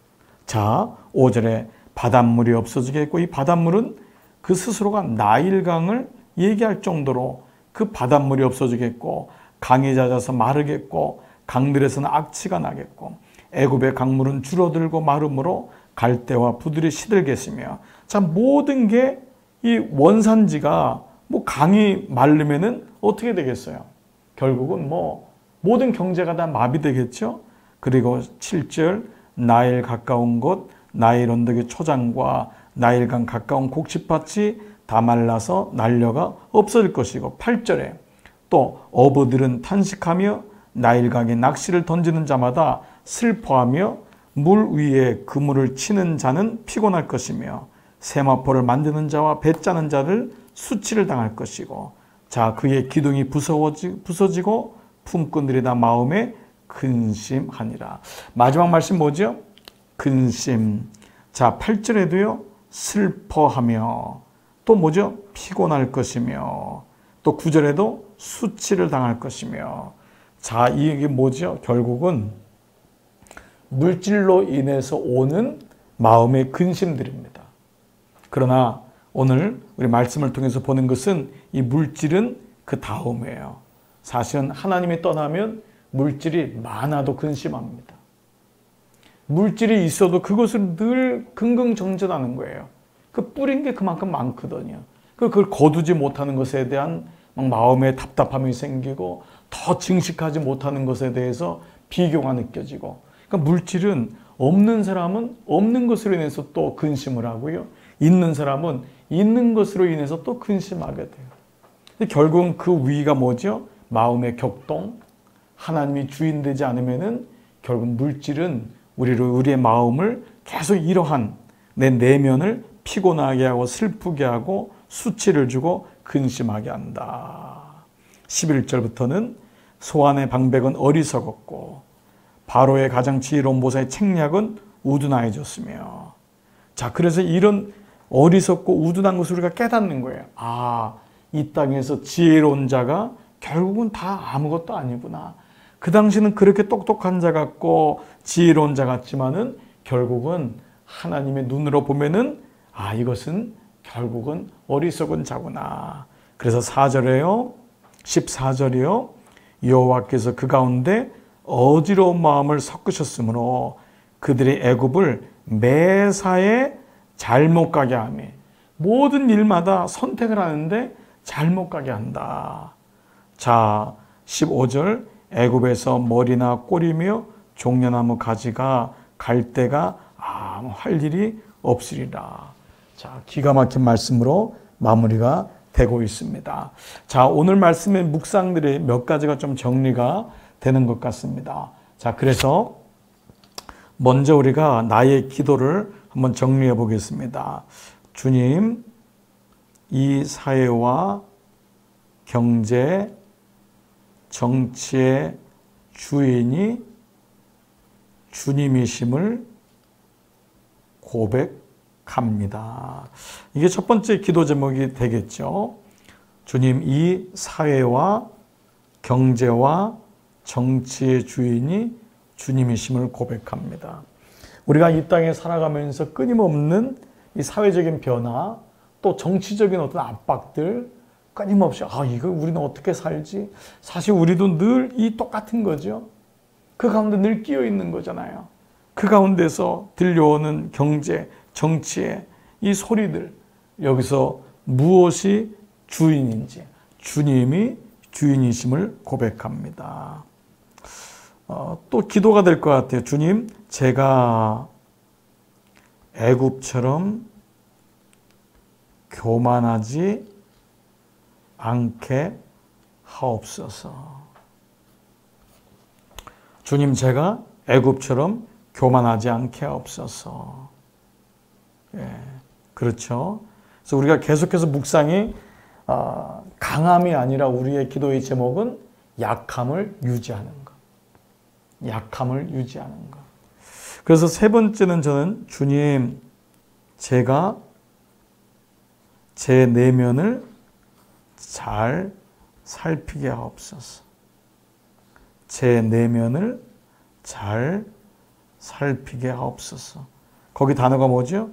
자, 5절에 바닷물이 없어지겠고, 이 바닷물은 그 스스로가 나일강을 얘기할 정도로 그 바닷물이 없어지겠고 강이 잦아서 마르겠고 강들에서는 악취가 나겠고 애굽의 강물은 줄어들고 마름으로 갈대와 부들이 시들겠으며 자 모든 게 이 원산지가 뭐 강이 마르면은 어떻게 되겠어요? 결국은 뭐 모든 경제가 다 마비되겠죠. 그리고 7절 나일 가까운 곳 나일 언덕의 초장과 나일강 가까운 곡식밭이 다 말라서 날려가 없어질 것이고 8절에 또 어부들은 탄식하며 나일강에 낚시를 던지는 자마다 슬퍼하며 물 위에 그물을 치는 자는 피곤할 것이며 세마포를 만드는 자와 배 짜는 자를 수치를 당할 것이고 자 그의 기둥이 부서지고 품꾼들이 다 마음에 근심하니라. 마지막 말씀 뭐죠? 근심. 자 8절에도요. 슬퍼하며 또 뭐죠? 피곤할 것이며 또 9절에도 수치를 당할 것이며 자 이게 뭐죠? 결국은 물질로 인해서 오는 마음의 근심들입니다. 그러나 오늘 우리 말씀을 통해서 보는 것은 이 물질은 그 다음이에요. 사실은 하나님이 떠나면 물질이 많아도 근심합니다. 물질이 있어도 그것을 늘 긍긍정전하는 거예요. 그 뿌린 게 그만큼 많거든요. 그걸 거두지 못하는 것에 대한 마음의 답답함이 생기고 더 증식하지 못하는 것에 대해서 비교가 느껴지고 그러니까 물질은 없는 사람은 없는 것으로 인해서 또 근심을 하고요. 있는 사람은 있는 것으로 인해서 또 근심하게 돼요. 결국은 그 위가 뭐죠? 마음의 격동. 하나님이 주인 되지 않으면은 결국 물질은 우리의 마음을 계속 이러한 내 내면을 피곤하게 하고 슬프게 하고 수치를 주고 근심하게 한다. 11절부터는 소환의 방백은 어리석었고 바로의 가장 지혜로운 모사의 책략은 우둔하여졌으며 자 그래서 이런 어리석고 우둔한 것을 우리가 깨닫는 거예요. 아, 이 땅에서 지혜로운 자가 결국은 다 아무것도 아니구나. 그 당시는 그렇게 똑똑한 자 같고 지혜로운 자 같지만은 결국은 하나님의 눈으로 보면은 아, 이것은 결국은 어리석은 자구나. 그래서 4절에요. 14절이요. 여호와께서 그 가운데 어지러운 마음을 섞으셨으므로 그들의 애굽을 매사에 잘못 가게 하며 모든 일마다 선택을 하는데 잘못 가게 한다. 자, 15절 애굽에서 머리나 꼬리며 종려나무 가지가 갈대가 아무 할 일이 없으리라. 자, 기가 막힌 말씀으로 마무리가 되고 있습니다. 자, 오늘 말씀의 묵상들이 몇 가지가 좀 정리가 되는 것 같습니다. 자, 그래서 먼저 우리가 나의 기도를 한번 정리해 보겠습니다. 주님, 이 사회와 경제, 정치의 주인이 주님이심을 고백합니다. 이게 첫 번째 기도 제목이 되겠죠. 주님, 이 사회와 경제와 정치의 주인이 주님이심을 고백합니다. 우리가 이 땅에 살아가면서 끊임없는 이 사회적인 변화, 또 정치적인 어떤 압박들, 끊임없이 이거 우리는 어떻게 살지? 사실 우리도 늘 이 똑같은 거죠. 그 가운데 늘 끼어 있는 거잖아요. 그 가운데서 들려오는 경제, 정치의 이 소리들, 여기서 무엇이 주인인지, 주님이 주인이심을 고백합니다. 또 기도가 될 것 같아요. 주님, 제가 애굽처럼 교만하지 않게 하옵소서. 주님, 제가 애굽처럼 교만하지 않게 하옵소서. 예, 그렇죠. 그래서 우리가 계속해서 묵상이 강함이 아니라 우리의 기도의 제목은 약함을 유지하는 것. 약함을 유지하는 것. 그래서 세 번째는 저는 주님, 제가 제 내면을 잘 살피게 하옵소서. 제 내면을 잘 살피게 하옵소서. 거기 단어가 뭐죠?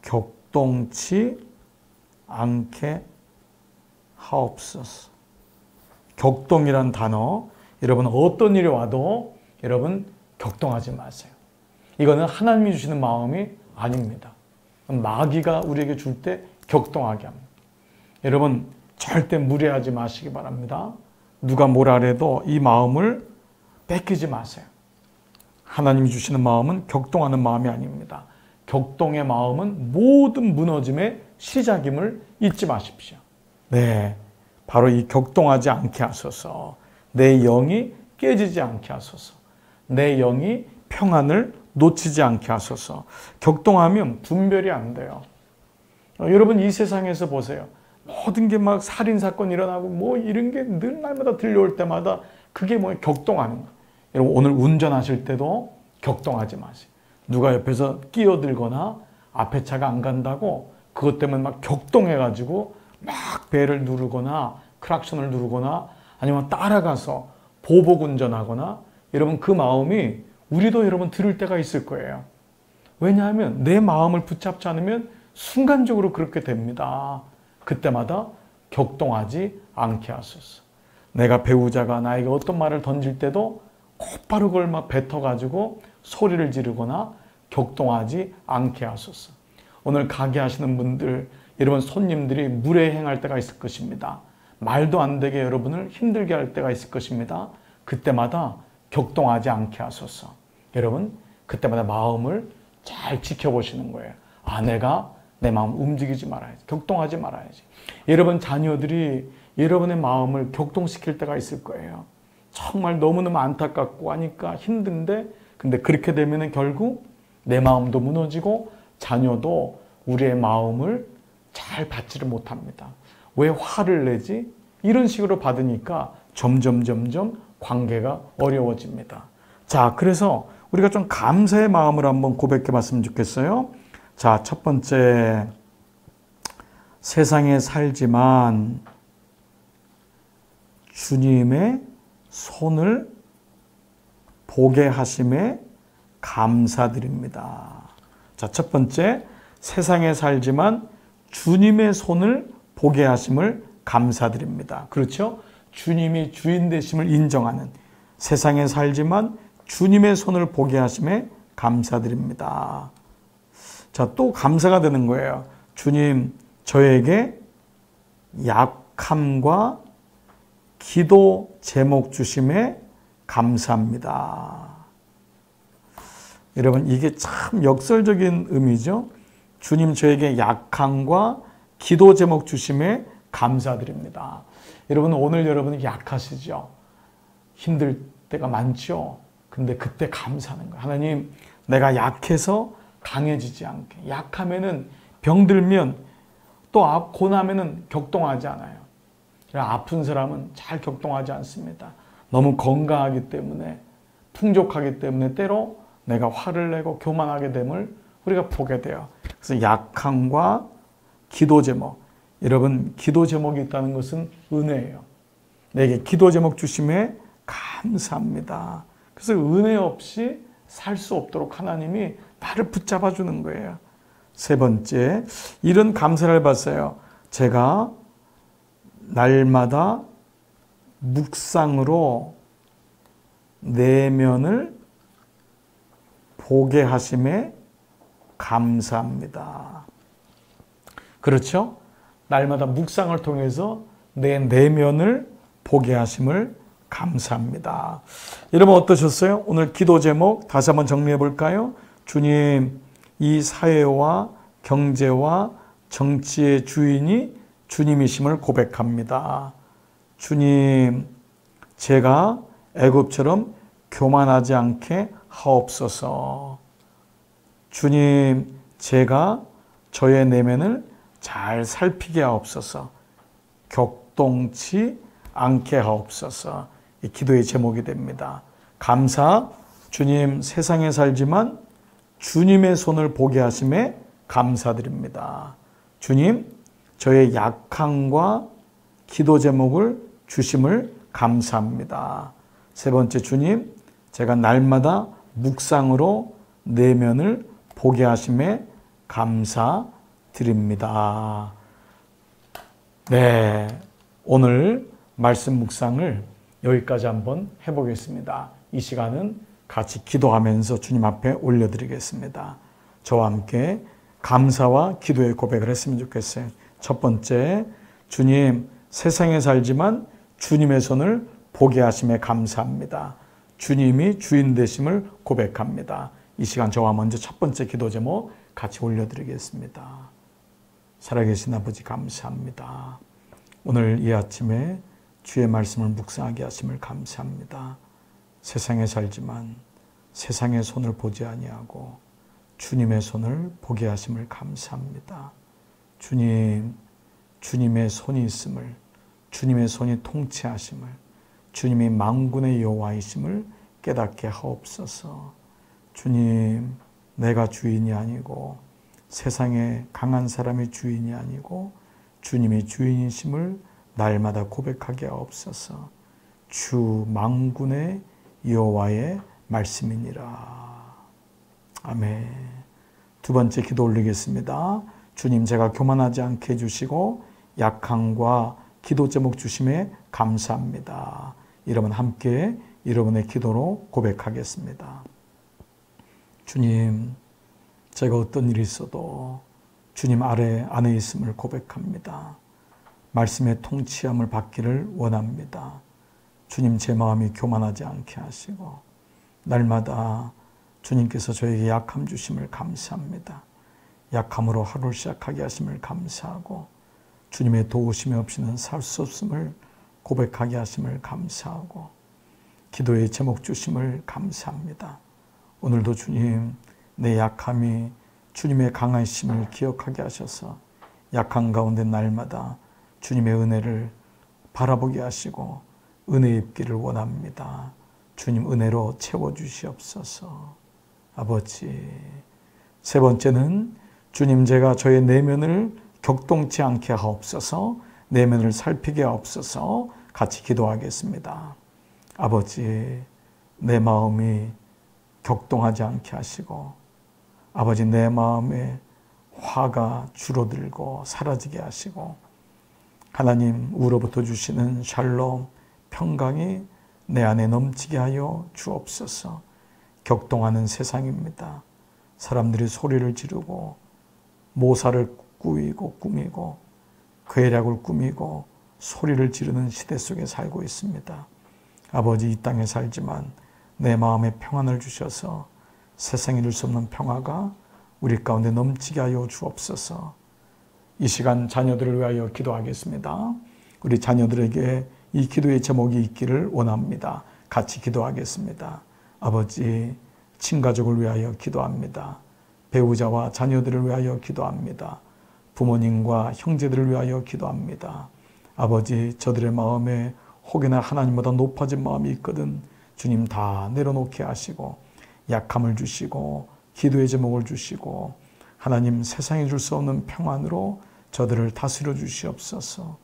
격동치 않게 하옵소서. 격동이란 단어, 여러분 어떤 일이 와도 여러분 격동하지 마세요. 이거는 하나님이 주시는 마음이 아닙니다. 마귀가 우리에게 줄 때 격동하게 합니다. 여러분 절대 무례하지 마시기 바랍니다. 누가 뭐라 해도 이 마음을 뺏기지 마세요. 하나님이 주시는 마음은 격동하는 마음이 아닙니다. 격동의 마음은 모든 무너짐의 시작임을 잊지 마십시오. 네, 바로 이 격동하지 않게 하소서. 내 영이 깨지지 않게 하소서. 내 영이 평안을 놓치지 않게 하소서. 격동하면 분별이 안 돼요. 여러분 이 세상에서 보세요. 모든 게 막 살인사건 일어나고 뭐 이런 게 늘 날마다 들려올 때마다 그게 뭐예요? 격동하는 거예요. 여러분 오늘 운전하실 때도 격동하지 마세요. 누가 옆에서 끼어들거나 앞에 차가 안 간다고 그것 때문에 막 격동해가지고 막 배를 누르거나 크락션을 누르거나 아니면 따라가서 보복 운전하거나 여러분 그 마음이 우리도 여러분 들을 때가 있을 거예요. 왜냐하면 내 마음을 붙잡지 않으면 순간적으로 그렇게 됩니다. 그때마다 격동하지 않게 하소서. 내가 배우자가 나에게 어떤 말을 던질 때도 곧바로 그걸 막 뱉어가지고 소리를 지르거나 격동하지 않게 하소서. 오늘 가게 하시는 분들, 여러분 손님들이 무례행할 때가 있을 것입니다. 말도 안 되게 여러분을 힘들게 할 때가 있을 것입니다. 그때마다 격동하지 않게 하소서. 여러분 그때마다 마음을 잘 지켜보시는 거예요. 내가 내 마음 움직이지 말아야지. 격동하지 말아야지. 여러분 자녀들이 여러분의 마음을 격동시킬 때가 있을 거예요. 정말 너무너무 안타깝고 하니까 힘든데 근데 그렇게 되면 결국 내 마음도 무너지고 자녀도 우리의 마음을 잘 받지를 못합니다. 왜 화를 내지? 이런 식으로 받으니까 점점 관계가 어려워집니다. 자, 그래서 우리가 좀 감사의 마음을 한번 고백해 봤으면 좋겠어요. 자, 첫 번째, 세상에 살지만 주님의 손을 보게 하심에 감사드립니다. 자, 첫 번째, 세상에 살지만 주님의 손을 보게 하심을 감사드립니다. 그렇죠? 주님이 주인 되심을 인정하는, 세상에 살지만 주님의 손을 보게 하심에 감사드립니다. 자, 또 감사가 되는 거예요. 주님, 저에게 약함과 기도 제목 주심에 감사합니다. 여러분, 이게 참 역설적인 의미죠. 주님, 저에게 약함과 기도 제목 주심에 감사드립니다. 여러분, 오늘 여러분이 약하시죠? 힘들 때가 많죠? 근데 그때 감사하는 거예요. 하나님, 내가 약해서 강해지지 않게. 약하면은 병들면 또 고나면은 격동하지 않아요. 아픈 사람은 잘 격동하지 않습니다. 너무 건강하기 때문에, 풍족하기 때문에 때로 내가 화를 내고 교만하게 됨을 우리가 보게 돼요. 그래서 약함과 기도 제목. 여러분, 기도 제목이 있다는 것은 은혜예요. 내게 기도 제목 주심에 감사합니다. 그래서 은혜 없이 살 수 없도록 하나님이 나를 붙잡아 주는 거예요. 세 번째, 이런 감사를 봤어요. 제가 날마다 묵상으로 내면을 보게 하심에 감사합니다. 그렇죠? 날마다 묵상을 통해서 내 내면을 보게 하심을 감사합니다. 여러분 어떠셨어요? 오늘 기도 제목 다시 한번 정리해 볼까요? 주님, 이 사회와 경제와 정치의 주인이 주님이심을 고백합니다. 주님, 제가 애굽처럼 교만하지 않게 하옵소서. 주님, 제가 저의 내면을 잘 살피게 하옵소서. 격동치 않게 하옵소서. 이 기도의 제목이 됩니다. 감사, 주님, 세상에 살지만 주님의 손을 보게 하심에 감사드립니다. 주님, 저의 약함과 기도 제목을 주심을 감사합니다. 세 번째, 주님, 제가 날마다 묵상으로 내면을 보게 하심에 감사드립니다. 네, 오늘 말씀 묵상을 여기까지 한번 해보겠습니다. 이 시간은 같이 기도하면서 주님 앞에 올려드리겠습니다. 저와 함께 감사와 기도의 고백을 했으면 좋겠어요. 첫 번째, 주님, 세상에 살지만 주님의 손을 보게 하심에 감사합니다. 주님이 주인 되심을 고백합니다. 이 시간 저와 먼저 첫 번째 기도 제목 같이 올려드리겠습니다. 살아계신 아버지 감사합니다. 오늘 이 아침에 주의 말씀을 묵상하게 하심을 감사합니다. 세상에 살지만 세상의 손을 보지 아니하고 주님의 손을 보게 하심을 감사합니다. 주님, 주님의 손이 있음을, 주님의 손이 통치하심을, 주님이 만군의 여호와이심을 깨닫게 하옵소서. 주님, 내가 주인이 아니고 세상에 강한 사람이 주인이 아니고 주님이 주인이심을 날마다 고백하게 하옵소서. 주 만군의 여호와의 말씀이니라. 아멘. 두 번째 기도 올리겠습니다. 주님, 제가 교만하지 않게 해주시고 약함과 기도 제목 주심에 감사합니다. 여러분 함께 여러분의 기도로 고백하겠습니다. 주님, 제가 어떤 일이 있어도 주님 안에 있음을 고백합니다. 말씀의 통치함을 받기를 원합니다. 주님, 제 마음이 교만하지 않게 하시고 날마다 주님께서 저에게 약함 주심을 감사합니다. 약함으로 하루를 시작하게 하심을 감사하고 주님의 도우심이 없이는 살 수 없음을 고백하게 하심을 감사하고 기도의 제목 주심을 감사합니다. 오늘도 주님, 내 약함이 주님의 강하심을 기억하게 하셔서 약한 가운데 날마다 주님의 은혜를 바라보게 하시고 은혜 입기를 원합니다. 주님 은혜로 채워주시옵소서. 아버지, 세 번째는 주님, 제가 저의 내면을 격동치 않게 하옵소서. 내면을 살피게 하옵소서. 같이 기도하겠습니다. 아버지, 내 마음이 격동하지 않게 하시고 아버지, 내 마음에 화가 줄어들고 사라지게 하시고 하나님, 우로부터 주시는 샬롬, 평강이 내 안에 넘치게 하여 주옵소서. 격동하는 세상입니다. 사람들이 소리를 지르고 모사를 꾸미고 괴략을 꾸미고 소리를 지르는 시대 속에 살고 있습니다. 아버지, 이 땅에 살지만 내 마음에 평안을 주셔서 세상에 줄 수 없는 평화가 우리 가운데 넘치게 하여 주옵소서. 이 시간 자녀들을 위하여 기도하겠습니다. 우리 자녀들에게 이 기도의 제목이 있기를 원합니다. 같이 기도하겠습니다. 아버지, 친가족을 위하여 기도합니다. 배우자와 자녀들을 위하여 기도합니다. 부모님과 형제들을 위하여 기도합니다. 아버지, 저들의 마음에 혹여나 하나님보다 높아진 마음이 있거든 주님 다 내려놓게 하시고 약함을 주시고 기도의 제목을 주시고 하나님, 세상에 줄 수 없는 평안으로 저들을 다스려 주시옵소서.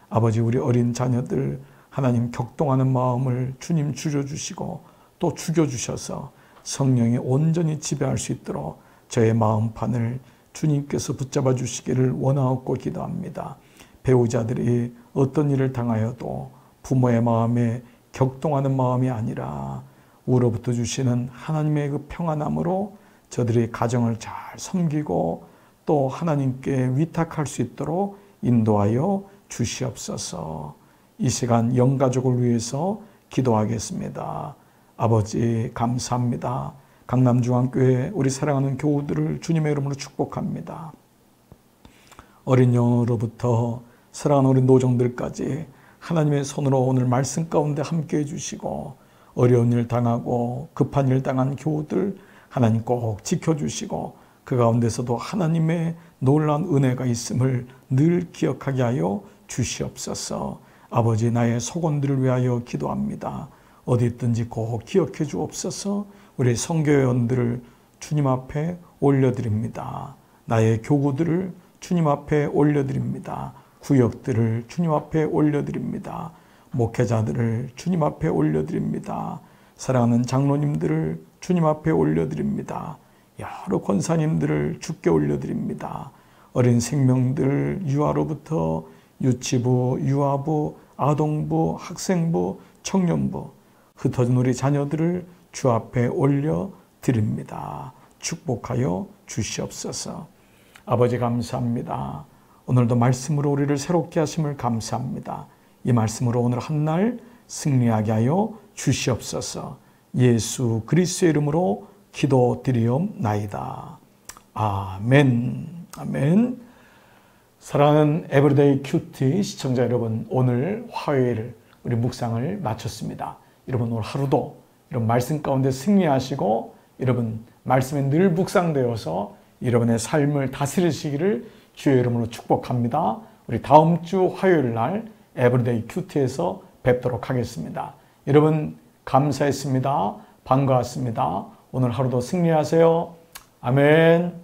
아버지, 우리 어린 자녀들 하나님 격동하는 마음을 주님 줄여주시고 또 죽여주셔서 성령이 온전히 지배할 수 있도록 저의 마음판을 주님께서 붙잡아 주시기를 원하옵고 기도합니다. 배우자들이 어떤 일을 당하여도 부모의 마음에 격동하는 마음이 아니라 우로부터 주시는 하나님의 그 평안함으로 저들이 가정을 잘 섬기고 또 하나님께 위탁할 수 있도록 인도하여 주시옵소서. 이 시간 영가족을 위해서 기도하겠습니다. 아버지, 감사합니다. 강남중앙교회 우리 사랑하는 교우들을 주님의 이름으로 축복합니다. 어린 영으로부터 사랑하는 우리 노정들까지 하나님의 손으로 오늘 말씀 가운데 함께 해주시고 어려운 일 당하고 급한 일 당한 교우들 하나님 꼭 지켜주시고 그 가운데서도 하나님의 놀라운 은혜가 있음을 늘 기억하게 하여 주시옵소서. 아버지, 나의 속원들을 위하여 기도합니다. 어디 있든지 꼭 기억해 주옵소서. 우리 선교회원들을 주님 앞에 올려드립니다. 나의 교구들을 주님 앞에 올려드립니다. 구역들을 주님 앞에 올려드립니다. 목회자들을 주님 앞에 올려드립니다. 사랑하는 장로님들을 주님 앞에 올려드립니다. 여러 권사님들을 주께 올려드립니다. 어린 생명들 유아로부터 유치부, 유아부, 아동부, 학생부, 청년부 흩어진 우리 자녀들을 주 앞에 올려 드립니다. 축복하여 주시옵소서. 아버지 감사합니다. 오늘도 말씀으로 우리를 새롭게 하심을 감사합니다. 이 말씀으로 오늘 한 날 승리하게 하여 주시옵소서. 예수 그리스도의 이름으로 기도드리옵나이다. 아멘. 아멘. 사랑하는 에브리데이 큐티 시청자 여러분, 오늘 화요일 우리 묵상을 마쳤습니다. 여러분 오늘 하루도 이런 말씀 가운데 승리하시고 여러분 말씀에 늘 묵상되어서 여러분의 삶을 다스리시기를 주의 이름으로 축복합니다. 우리 다음 주 화요일 날 에브리데이 큐티에서 뵙도록 하겠습니다. 여러분 감사했습니다. 반가웠습니다. 오늘 하루도 승리하세요. 아멘.